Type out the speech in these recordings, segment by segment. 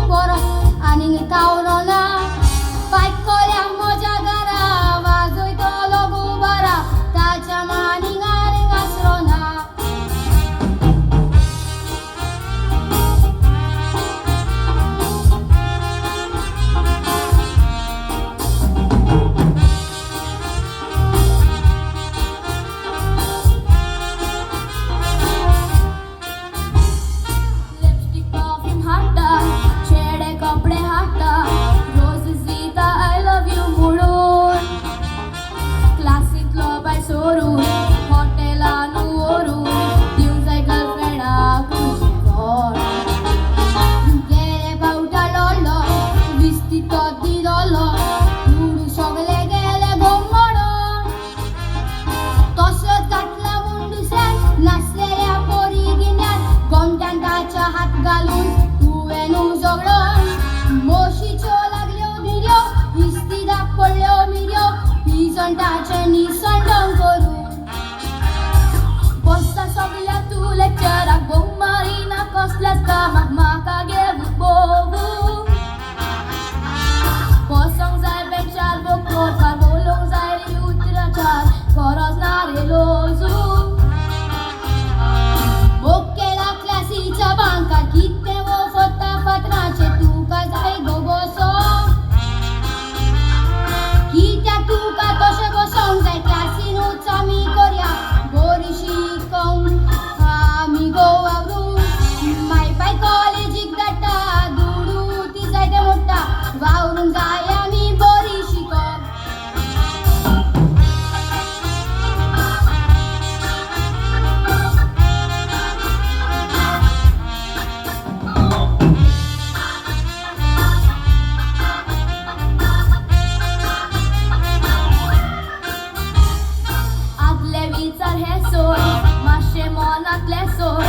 परत आनीक तावलो पायकोल्या म्हज्या घरा वाजयतलो गुबारा ताच्या मानीक आनीक आसरो ना लिपस्टिक परफ्यूम हाडटा चेडे कपडे हाडटा रोजीस दिता आय लव यू म्हणून क्लासींतलो बाय सोडून हॉटेलान व्हरून दिवंक जाय गर्लफ्रेंडाक खुशी गेले फावटा लोळलो विस्ती तो दिलोलो उडू सगळे गेले घुमडून तसोच घातला मुंडुसाक नाचलेल्या पोरी गिन्यान गोमट्यान ताच्या हात घालून तुवें उजगडून मोशीच्यो लागल्यो मिर्यो इस्ती पडल्यो मिर्यो हिसंटाचे निसंडोन करून बसता सगल्या तूं लेक्चराक बोंब मारिना कसल्याच कामाक म्हाका घेवून बोगू बसोंक जाय बेंचार बूक करपाक उलोवंक जाय रे उतराचार गरज ना रे लोजू बूक केला क्लासीच्या बांकार कितें वो फता फातराचे तुका जाय गो बसोंक कित्याक तुका तशें बसोंक जाय क्लासीनूच आमी करया बरी शिकोवंक आमी गोवावरून माय पाय कॉलेजीक धाडटा दुडू ती जाय तें म्हणटा वावरूंक जाय आमी बरी शिकोवंक आदले विचार हे सोड मातशे मनांतले सोड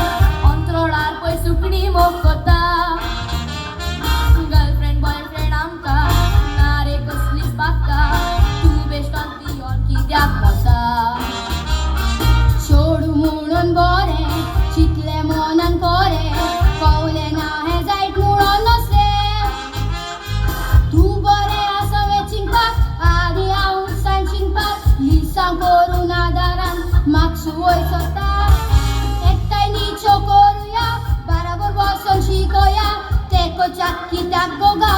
अंत्रोडार पळय सुकणी मोग कोता गर्लफ्रेंड बॉयफ्रेंड आमकां ना रे कसलीच बाका तूं बेश्ट ऑन पियोन कित्याक वता सोडू म्हणून बरें चिंतलें मनान खरें कळलें ना हें जायत म्हणून नसलें तूं बरें आसा वेचिंगपाक आनी हांव सांचिंगपाक लिसां करून आदारान म्हाका वयर सरता एकठांय न्हिदच्यो करुया बराबर बसोन शिकोया तेकोच्याक कित्याक गोगा